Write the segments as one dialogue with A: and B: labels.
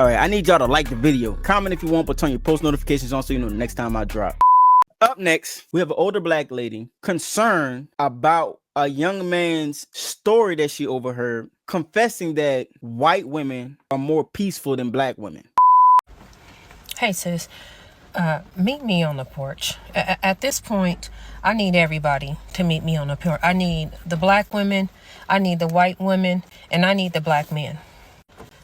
A: All right, I need y'all to like the video. Comment if you want, but turn your post notifications on so you know the next time I drop. Up next, we have an older black lady concerned about a young man's story that she overheard, confessing that white women are more peaceful than black women.
B: Hey sis, meet me on the porch. At this point, I need everybody to meet me on the porch. I need the black women, I need the white women, and I need the black men.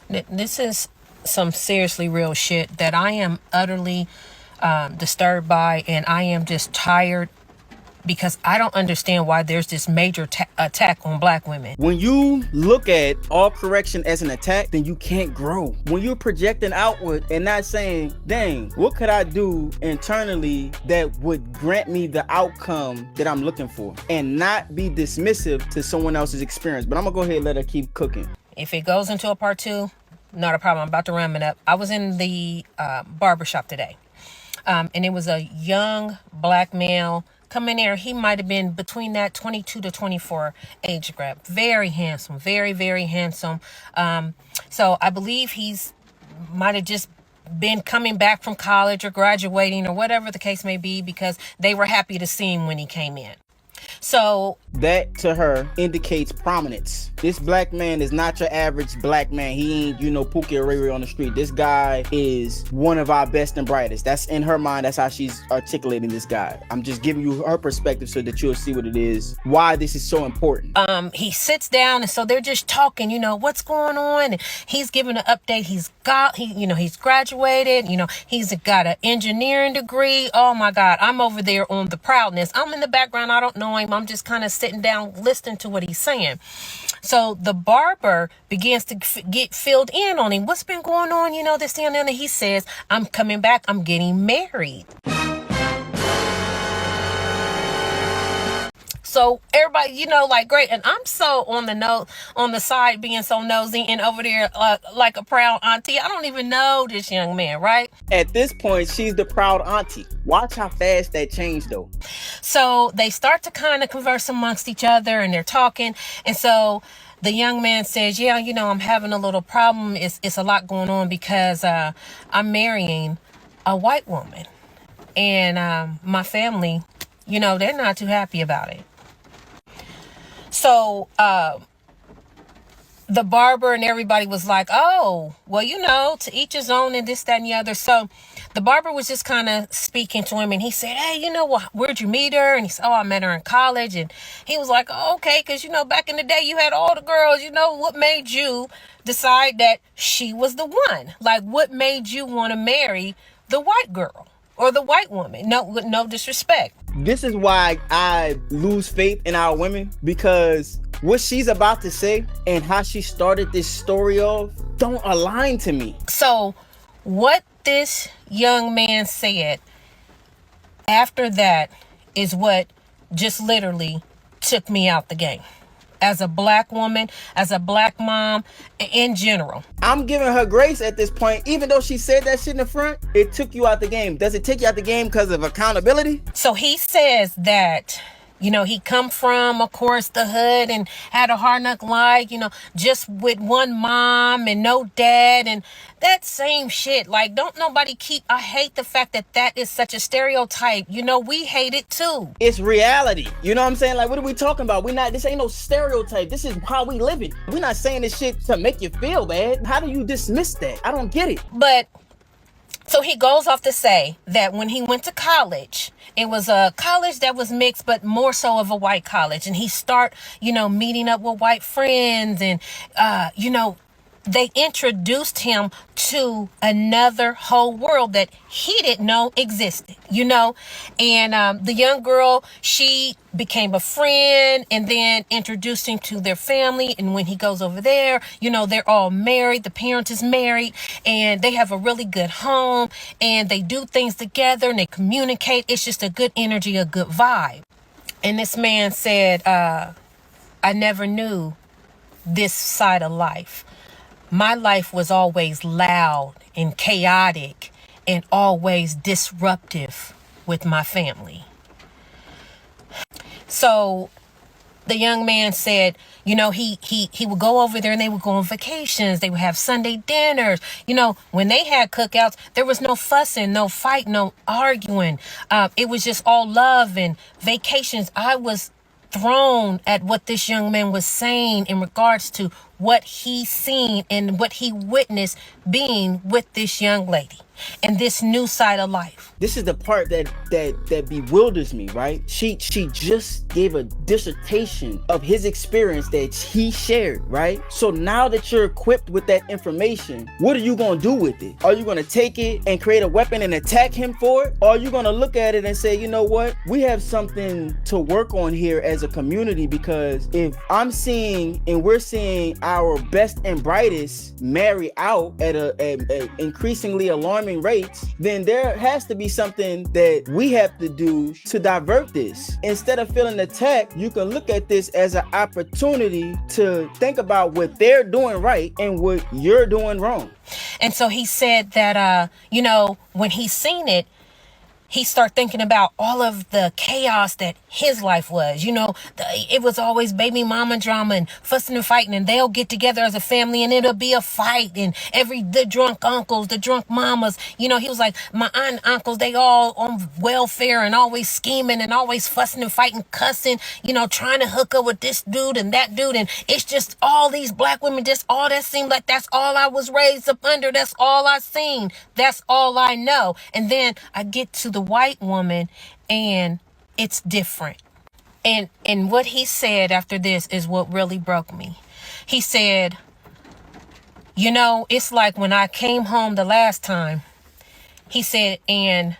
B: This is some seriously real shit that I am utterly disturbed by, and I am just tired because I don't understand why there's this major attack on black women.
A: When you look at all correction as an attack, then you can't grow. When you're projecting outward and not saying, dang, what could I do internally that would grant me the outcome that I'm looking for, and not be dismissive to someone else's experience. But I'm gonna go ahead and let her keep cooking.
B: If it goes into a part 2, not a problem. I'm about to ram it up. I was in the barbershop today. And it was a young black male coming there. He might have been between that 22 to 24 age group. Very handsome, very, very handsome. So I believe he's might have just been coming back from college or graduating or whatever the case may be, because they were happy to see him when he came in. So
A: that to her indicates prominence. This black man is not your average black man. He ain't, Pookie or Ray on the street. This guy is one of our best and brightest. That's in her mind. That's how she's articulating this guy. I'm just giving you her perspective so that you'll see what it is, why this is so important.
B: He sits down, and so they're just talking, what's going on? And he's giving an update. He's graduated, he's got an engineering degree. Oh my God. I'm over there on the proudness. I'm in the background. I don't know him. I'm just kind of sitting down listening to what he's saying. So the barber begins to get filled in on him. What's been going on? This thing, and he says, I'm coming back. I'm getting married. So everybody, great. And I'm so on the side being so nosy and over there like a proud auntie. I don't even know this young man, right?
A: At this point, she's the proud auntie. Watch how fast that changed though.
B: So they start to kind of converse amongst each other, and they're talking. And so the young man says, yeah, I'm having a little problem. It's a lot going on because I'm marrying a white woman. And my family, they're not too happy about it. So the barber and everybody was like, oh, well, to each his own, and this, that, and the other. So the barber was just kind of speaking to him, and he said, hey, where'd you meet her? And he said, oh, I met her in college. And he was like, oh, okay, because, back in the day you had all the girls. What made you decide that she was the one? Like, what made you want to marry the white girl or the white woman? No disrespect.
A: This is why I lose faith in our women, because what she's about to say and how she started this story off don't align to me.
B: So what this young man said after that is what just literally took me out the game. As a black woman, as a black mom, in general.
A: I'm giving her grace at this point. Even though she said that shit in the front, it took you out the game. Does it take you out the game because of accountability?
B: So he says that, he come from, of course, the hood and had a hard knock life, just with one mom and no dad, and that same shit. Like, don't nobody I hate the fact that is such a stereotype. We hate it too.
A: It's reality. You know what I'm saying? Like, what are we talking about? This ain't no stereotype. This is how we live it. We're not saying this shit to make you feel bad. How do you dismiss that? I don't get it.
B: But so he goes off to say that when he went to college, it was a college that was mixed, but more so of a white college. And he start, meeting up with white friends, and, they introduced him to another whole world that he didn't know existed, and the young girl, she became a friend and then introduced him to their family. And when he goes over there, they're all married. The parent is married, and they have a really good home, and they do things together and they communicate. It's just a good energy, a good vibe. And this man said, I never knew this side of life. My life was always loud and chaotic and always disruptive with my family. So the young man said, you know, he would go over there and they would go on vacations. They would have Sunday dinners. You know, when they had cookouts, there was no fussing, no fight, no arguing. It was just all love and vacations. I was thrown at what this young man was saying in regards to what he seen and what he witnessed being with this young lady and this new side of life.
A: This is the part that bewilders me, right? She just gave a dissertation of his experience that he shared, right? So now that you're equipped with that information, what are you gonna do with it? Are you gonna take it and create a weapon and attack him for it? Or are you gonna look at it and say, you know what? We have something to work on here as a community, because if I'm seeing and we're seeing our best and brightest marry out at a increasingly alarming rates, then there has to be something that we have to do to divert this. Instead of feeling attacked, you can look at this as an opportunity to think about what they're doing right and what you're doing wrong.
B: And so he said that, you know, when he seen it, he started thinking about all of the chaos that his life was. You know, it was always baby mama drama and fussing and fighting, and they'll get together as a family and it'll be a fight, and the drunk uncles, the drunk mamas, you know, he was like, my aunt and uncles, they all on welfare and always scheming and always fussing and fighting, cussing, you know, trying to hook up with this dude and that dude. And it's just all these black women, just all that seemed like that's all I was raised up under. That's all I seen. That's all I know. And then I get to the white woman and it's different. And what he said after this is what really broke me. He said, you know, it's like when I came home the last time, he said, and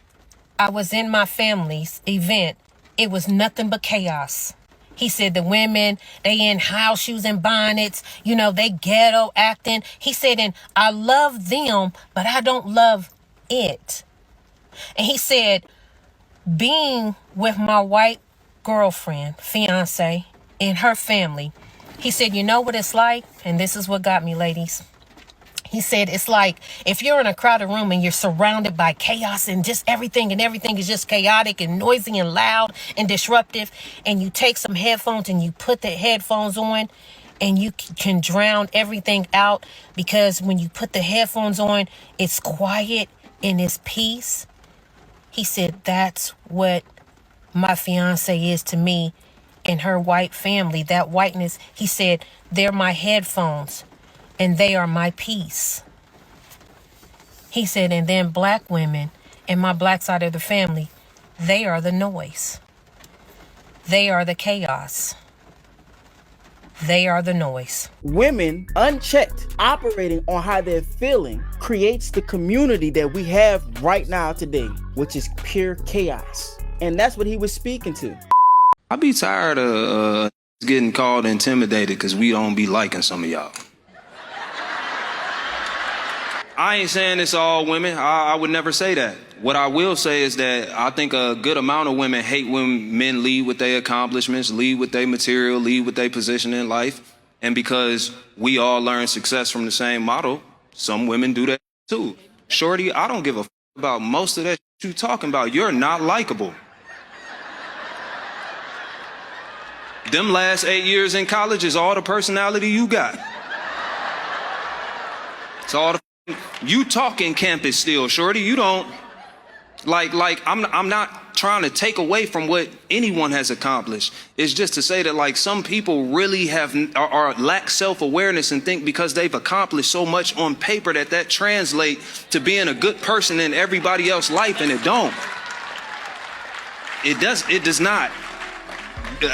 B: I was in my family's event, it was nothing but chaos. He said the women, they in house shoes and bonnets, you know, they ghetto acting. He said, and I love them, but I don't love it. And he said, being with my white girlfriend, fiancée, and her family, he said, you know what it's like? And this is what got me, ladies. He said, it's like if you're in a crowded room and you're surrounded by chaos and just everything is just chaotic and noisy and loud and disruptive, and you take some headphones and you put the headphones on and you can drown everything out, because when you put the headphones on, it's quiet and it's peace. He said, that's what my fiance is to me and her white family. That whiteness, he said, they're my headphones and they are my peace. He said, and then black women and my black side of the family, they are the noise. They are the chaos. They are the noise.
A: Women, unchecked, operating on how they're feeling, creates the community that we have right now today, which is pure chaos. And that's what he was speaking to.
C: I be tired of getting called intimidated because we don't be liking some of y'all. I ain't saying it's all women. I would never say that. What I will say is that I think a good amount of women hate when men lead with their accomplishments, lead with their material, lead with their position in life. And because we all learn success from the same model, some women do that too. Shorty, I don't give a about most of that you talking about. You're not likable. Them last 8 years in college is all the personality you got. It's all the you talking campus still, shorty. You don't like I'm not trying to take away from what anyone has accomplished. It's just to say that like some people really are lack self-awareness and think because they've accomplished so much on paper that translates to being a good person in everybody else's life, and it don't. It does not.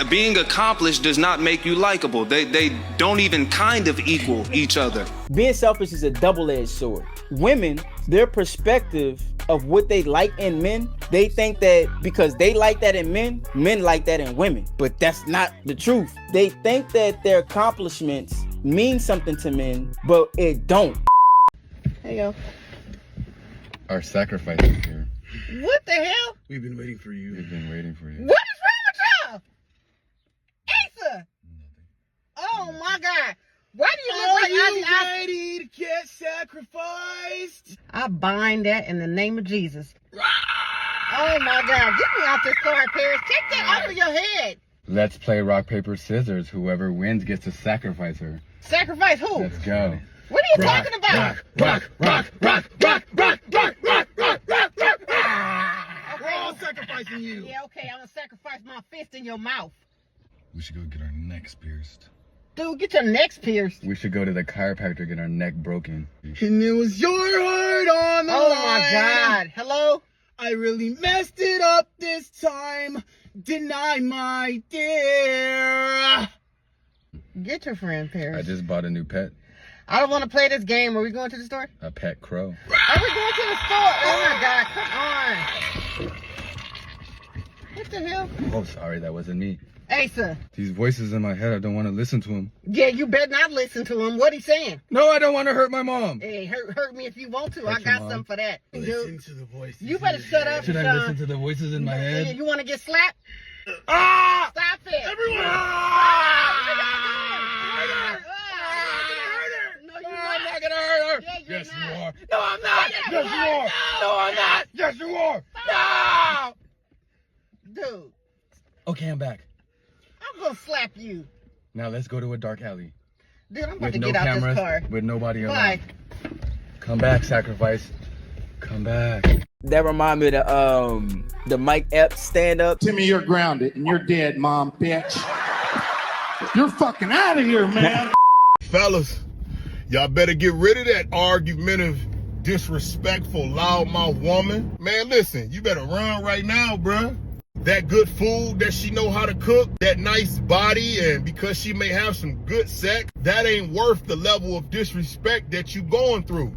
C: Being accomplished does not make you likable. They don't even kind of equal each other.
A: Being selfish is a double-edged sword. Women, their perspective of what they like in men, they think that because they like that in men, men like that in women. But that's not the truth. They think that their accomplishments mean something to men, but it don't.
D: Hey, yo.
E: Our sacrifice is here.
D: What the hell?
E: We've been waiting for you. We've been waiting for you.
D: What is wrong with y'all? Asa! Oh my God! Why do you look like
F: Are you ready to get sacrificed?
D: I bind that in the name of Jesus. Oh my God! Get me off this car, Paris. Take that off of your head.
E: Let's play rock, paper, scissors. Whoever wins gets to sacrifice her.
D: Sacrifice who?
E: Let's go.
D: What are you talking about?
F: Rock. We're all sacrificing you.
D: Yeah, okay, I'm gonna sacrifice my fist in your mouth.
E: We should go get our necks pierced.
D: Dude, get your necks pierced.
E: We should go to the chiropractor, get our neck broken.
F: And it was your heart on the line.
D: Oh my God. Hello?
F: I really messed it up this time. Deny my dear.
D: Get your friend, Paris.
E: I just bought a new pet,
D: I don't want to play this game. Are we going to the store?
E: a pet crow.
D: Are we going to the store? Oh my God, come on. What the hell?
E: Oh, sorry, that wasn't me.
D: Asa.
E: These voices in my head, I don't want to listen to them.
D: Yeah, you better not listen to him. What he saying?
E: No, I don't want to hurt my mom.
D: Hey, hurt me if you want to.
E: Hurt
D: I
E: your
D: got
E: mom?
D: something for that.
F: Listen to the voices.
D: You better
F: in your
D: shut
F: head.
D: up,
E: Should I
D: Sean.
E: listen to the voices in my head?
D: You want to get slapped?
F: Ah!
D: Stop it.
F: Everyone!
D: No, you're
F: I'm
D: not.
F: not gonna hurt her.
D: Yeah, you're
F: Yes,
D: not.
F: you are. No, I'm not.
D: Yeah,
F: Yes,
D: you
F: you are.
D: are.
F: No, I'm not. Yes, you are. No.
D: Dude,
E: Okay, I'm back.
D: I'm going to slap you.
E: Now let's go to a dark alley.
D: Dude, I'm about
E: With
D: to
E: no
D: get out
E: cameras,
D: this car.
E: with nobody
D: Bye.
E: around. Come back, sacrifice. Come back.
A: That remind me of the Mike Epps stand up.
G: Timmy, you're grounded and you're dead, mom, bitch. You're fucking out of here, man.
F: Fellas, y'all better get rid of that argumentative, disrespectful, loudmouth woman. Man, listen, you better run right now, bruh. That good food that she know how to cook, that nice body, and because she may have some good sex, that ain't worth the level of disrespect that you going through.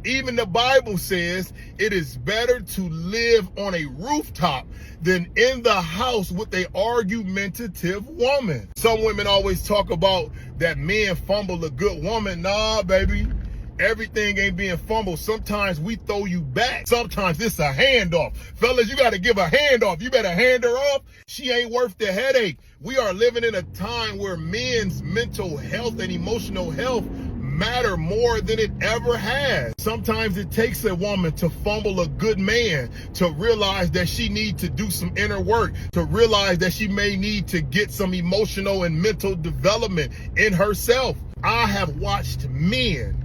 F: Even the Bible says it is better to live on a rooftop than in the house with a argumentative woman. Some women always talk about that men fumble a good woman. Nah, baby. Everything ain't being fumbled. Sometimes we throw you back. Sometimes it's a handoff. Fellas, you got to give a handoff. You better hand her off. She ain't worth the headache. We are living in a time where men's mental health and emotional health matter more than it ever has. Sometimes it takes a woman to fumble a good man to realize that she needs to do some inner work, to realize that she may need to get some emotional and mental development in herself. I have watched men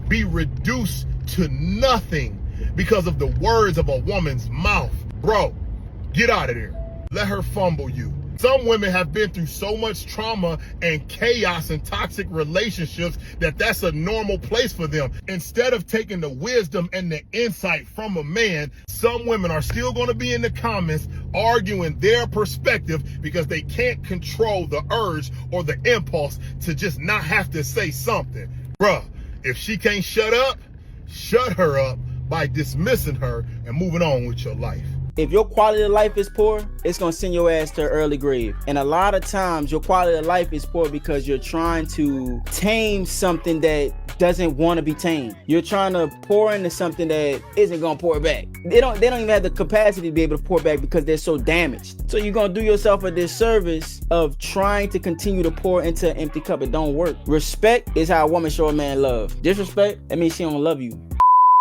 F: be reduced to nothing because of the words of a woman's mouth. Bro, get out of there. Let her fumble you. Some women have been through so much trauma and chaos and toxic relationships that that's a normal place for them. Instead of taking the wisdom and the insight from a man, some women are still going to be in the comments arguing their perspective because they can't control the urge or the impulse to just not have to say something. Bruh, if she can't shut up, shut her up by dismissing her and moving on with your life.
A: If your quality of life is poor, it's gonna send your ass to an early grave. And a lot of times your quality of life is poor because you're trying to tame something that doesn't want to be tamed. You're trying to pour into something that isn't gonna pour back. They don't even have the capacity to be able to pour back because they're so damaged. So you're gonna do yourself a disservice of trying to continue to pour into an empty cup. It don't work. Respect is how a woman show a man love. Disrespect, that means she don't love you.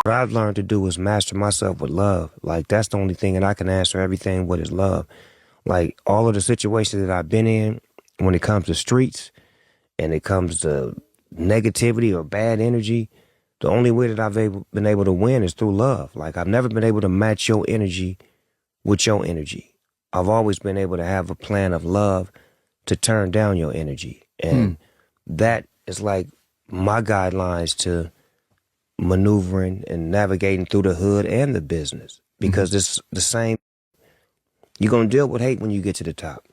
H: What I've learned to do is master myself with love. Like, that's the only thing that I can answer everything with is love. Like, all of the situations that I've been in, when it comes to streets and it comes to negativity or bad energy, the only way that I've been able to win is through love. Like, I've never been able to match your energy with your energy. I've always been able to have a plan of love to turn down your energy. And that is like my guidelines to maneuvering and navigating through the hood and the business, because it's the same. You're going to deal with hate when you get to the top,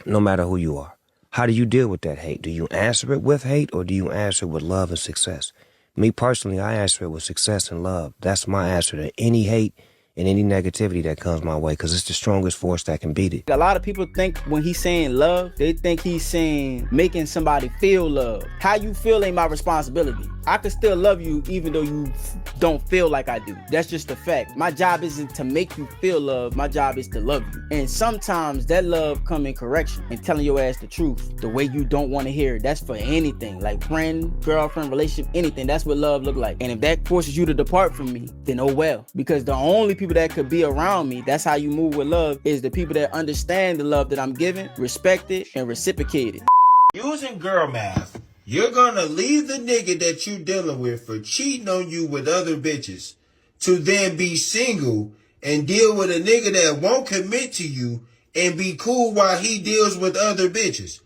H: no matter who you are. How do you deal with that hate? Do you answer it with hate or do you answer it with love and success? Me personally, I answer it with success and love. That's my answer to any hate and any negativity that comes my way, because it's the strongest force that can beat it.
A: A lot of people think when he's saying love, they think he's saying making somebody feel love. How you feel ain't my responsibility. I can still love you even though you don't feel like I do. That's just a fact. My job isn't to make you feel love. My job is to love you. And sometimes that love come in correction and telling your ass the truth the way you don't want to hear it. That's for anything, like friend, girlfriend, relationship, anything. That's what love look like. And if that forces you to depart from me, then oh well. Because the only people that could be around me. That's how you move with love, is the people that understand the love that I'm giving, respect it, and reciprocate it.
I: Using girl math, you're gonna leave the nigga that you dealing with for cheating on you with other bitches to then be single and deal with a nigga that won't commit to you and be cool while he deals with other bitches.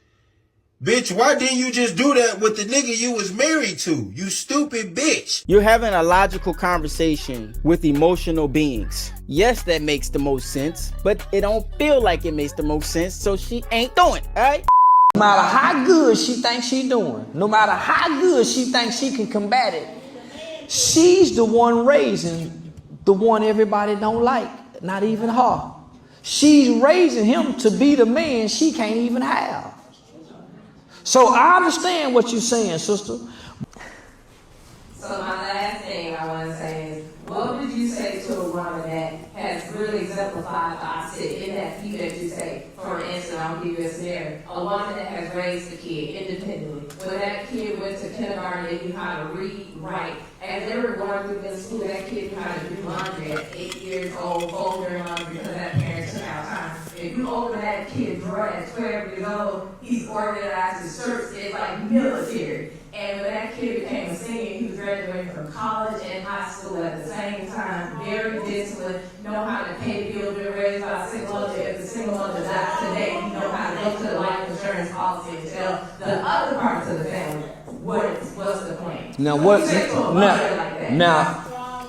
I: Bitch, why didn't you just do that with the nigga you was married to? You stupid bitch.
A: You're having a logical conversation with emotional beings. Yes, that makes the most sense, but it don't feel like it makes the most sense, so she ain't doing it, all right?
J: No matter how good she thinks she doing, no matter how good she thinks she can combat it, she's the one raising the one everybody don't like, not even her. She's raising him to be the man she can't even have. So I understand what you're saying, sister.
K: So my last thing I want to say is, what would you say to a woman that has really exemplified the opposite in that view that you say? For instance, I'll give you a scenario. A woman that has raised a kid independently. When that kid went to kindergarten, they knew how to read, write. As they were going through middle school, that kid knew how to do laundry at 8 years old, fold their laundry because that parents took out time. If you open that kid's drawer at 12 years old, he's organized his shirts, it's like military. And when that kid became a senior, he was graduating from college and high school at the same time, very disciplined, know how to pay bills, been raised by a single mother. If the single mother dies today, you know how to go to the life insurance policy and tell the other parts of the family what's the plan.
J: Now what?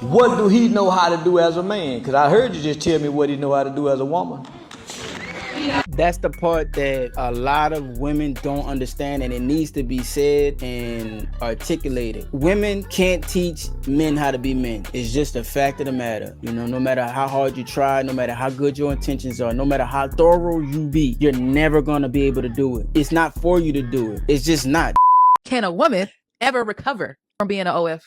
J: What do he know how to do as a man? Because I heard you just tell me what he know how to do as a woman.
A: That's the part that a lot of women don't understand, and it needs to be said and articulated. Women can't teach men how to be men. It's just a fact of the matter. You know, no matter how hard you try, no matter how good your intentions are, no matter how thorough you be, you're never gonna be able to do it. It's not for you to do it. It's just not.
L: Can a woman ever recover from being an OF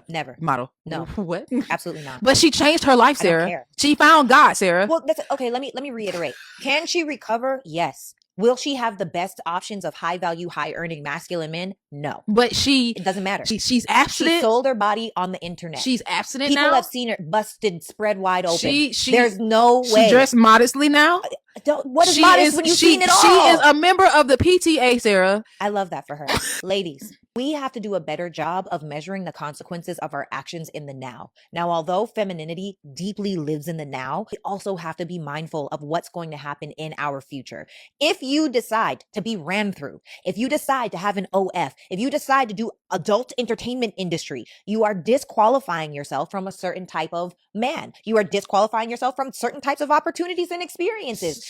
M: never
L: model?
M: No.
L: What?
M: Absolutely not.
L: But she changed her life, Sarah.
M: I don't care.
L: She found God, Sarah.
M: Well, that's okay. Let me reiterate. Can she recover? Yes. Will she have the best options of high value, high earning masculine men? No.
L: But
M: it doesn't matter.
L: She's abstinent.
M: She sold her body on the internet.
L: She's abstinent
M: People
L: now.
M: People have seen her busted, spread wide open.
L: There's
M: no way.
L: She dressed modestly now.
M: What is modest when you've seen it all?
L: She is a member of the PTA, Sarah.
M: I love that for her. Ladies, we have to do a better job of measuring the consequences of our actions in the now. Now, although femininity deeply lives in the now, we also have to be mindful of what's going to happen in our future. If you decide to be ran through, if you decide to have an OF, if you decide to do adult entertainment industry, you are disqualifying yourself from a certain type of man. You are disqualifying yourself from certain types of opportunities and experiences.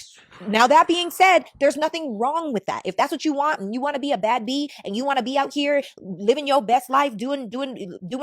M: Now, that being said, there's nothing wrong with that. If that's what you want and you want to be a bad bee and you want to be out here living your best life, doing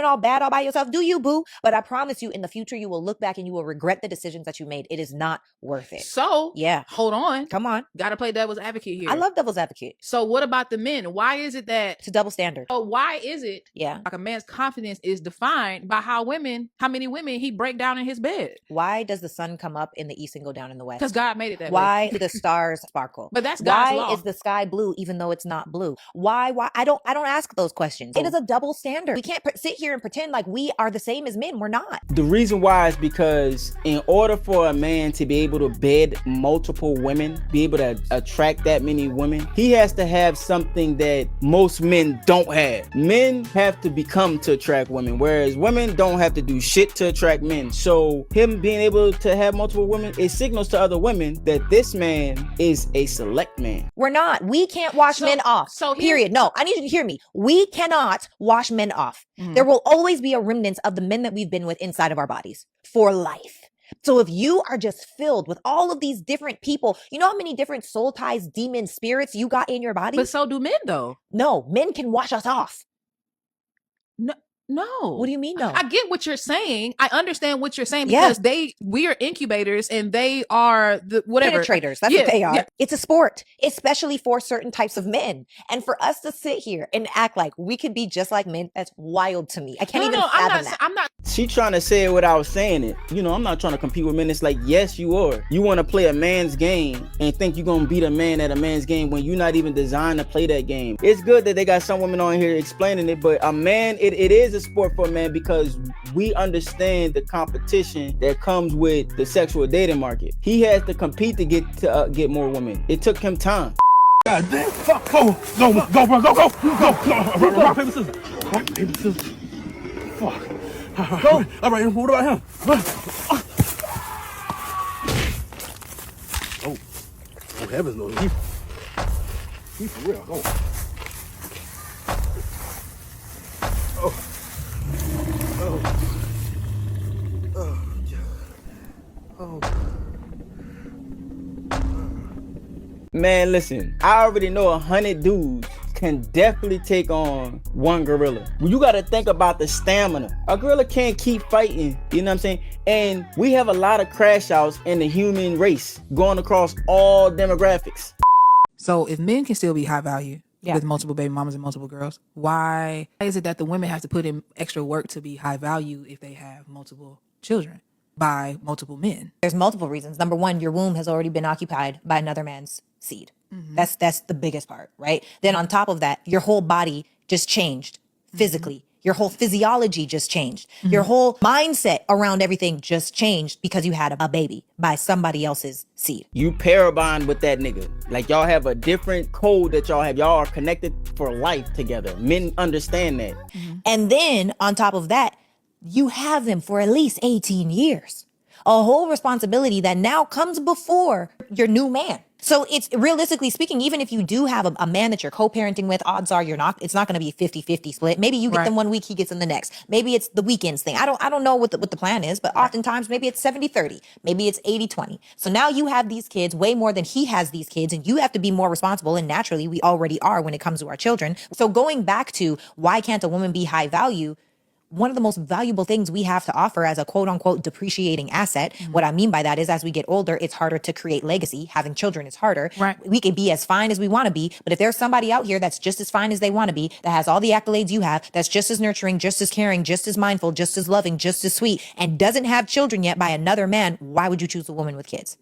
M: all bad all by yourself, do you, boo? But I promise you, in the future, you will look back and you will regret the decisions that you made. It is not worth it.
L: So,
M: yeah,
L: hold on.
M: Come on.
L: Got to play devil's advocate here.
M: I love devil's advocate.
L: So what about the men? Why is it that
M: it's a double standard?
L: Oh, why is it?
M: Yeah.
L: Like a man's confidence is defined by how many women he break down in his bed.
M: Why does the sun come up in the east and go down in the west?
L: Because God made it that way.
M: Why do the stars sparkle?
L: But that's God's
M: law. Why is the sky blue even though it's not blue? Why? I don't ask those questions. It is a double standard. We can't sit here and pretend like we are the same as men. We're not.
A: The reason why is because in order for a man to be able to bed multiple women, be able to attract that many women, he has to have something that most men don't have. Men have to become to attract women, whereas women don't have to do shit to attract men. So him being able to have multiple women, it signals to other women that this man is a select man.
M: We're not. We can't wash men off. Period. No, I need you to hear me. We cannot wash men off. Mm-hmm. There will always be a remnant of the men that we've been with inside of our bodies for life. So if you are just filled with all of these different people, you know how many different soul ties, demon spirits you got in your body?
L: But so do men though.
M: No, men can wash us off.
L: No.
M: What do you mean no?
L: I get what you're saying. I understand what you're saying because we are incubators and they are the whatever.
M: Penetrators. That's what they are. Yeah. It's a sport, especially for certain types of men. And for us to sit here and act like we could be just like men, that's wild to me. I can't even fathom that.
L: I'm not.
A: She trying to say it without saying it. You know, I'm not trying to compete with men. It's like, yes, you are. You want to play a man's game and think you're going to beat a man at a man's game when you're not even designed to play that game. It's good that they got some women on here explaining it, but a man, it is a sport for a man because we understand the competition that comes with the sexual dating market. He has to compete to get more women. It took him time.
G: God damn, fuck, go, bro, go. Rock, paper, scissors. Rock, paper, scissors. Fuck. Go. All right, what about him? Oh, heavens no. He for real. Go.
A: Man, listen, I already know 100 dudes can definitely take on one gorilla. You got to think about the stamina. A gorilla can't keep fighting, you know what I'm saying? And we have a lot of crash outs in the human race going across all demographics.
L: So if men can still be high value with multiple baby mamas and multiple girls, why is it that the women have to put in extra work to be high value if they have multiple children by multiple men?
M: There's multiple reasons. Number one, your womb has already been occupied by another man's seed. That's the biggest part, right? Then on top of that, your whole body just changed physically. Your whole physiology just changed. Your whole mindset around everything just changed because you had a baby by somebody else's seed.
A: You pair bond with that nigga. Like y'all have a different code that y'all have. Y'all are connected for life together. Men understand that.
M: And then on top of that, you have them for at least 18 years. A whole responsibility that now comes before your new man. So it's realistically speaking, even if you do have a man that you're co-parenting with, odds are it's not going to be 50-50 split. Maybe you get them 1 week, he gets them the next. Maybe it's the weekends thing. I don't know what the plan is, but oftentimes maybe it's 70-30. Maybe it's 80-20. So now you have these kids way more than he has these kids, and you have to be more responsible. And naturally, we already are when it comes to our children. So going back to why can't a woman be high value? One of the most valuable things we have to offer as a quote unquote depreciating asset. What I mean by that is as we get older, it's harder to create legacy. Having children is harder. We can be as fine as we want to be, but if there's somebody out here that's just as fine as they want to be, that has all the accolades you have, that's just as nurturing, just as caring, just as mindful, just as loving, just as sweet, and doesn't have children yet by another man, why would you choose a woman with kids?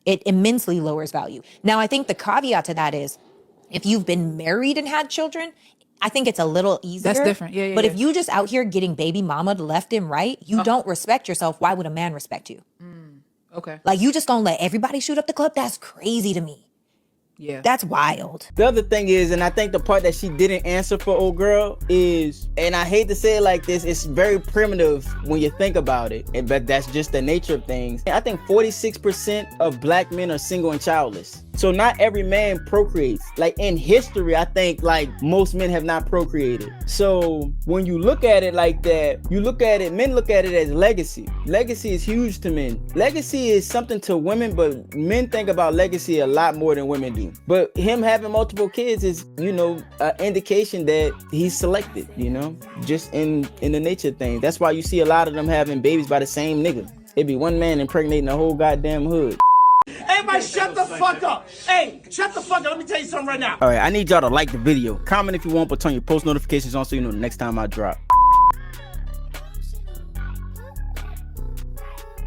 M: It immensely lowers value. Now, I think the caveat to that is if you've been married and had children, I think it's a little easier.
L: That's different. Yeah.
M: But if you just out here getting baby mama left and right, you don't respect yourself. Why would a man respect you?
L: Okay.
M: Like you just gonna let everybody shoot up the club? That's crazy to me.
L: Yeah.
M: That's wild.
A: The other thing is, and I think the part that she didn't answer for old girl is, and I hate to say it like this, it's very primitive when you think about it, but that's just the nature of things. I think 46% of black men are single and childless. So not every man procreates. Like in history, I think like most men have not procreated. So when you look at it like that, men look at it as legacy. Legacy is huge to men. Legacy is something to women, but men think about legacy a lot more than women do. But him having multiple kids is, an indication that he's selected, just in the nature of things. That's why you see a lot of them having babies by the same nigga. It'd be one man impregnating the whole goddamn hood.
N: Everybody shut the fuck up. Hey, shut the fuck up. Let me tell you something right now.
A: All right, I need y'all to like the video. Comment if you want, but turn your post notifications on so you know the next time I drop.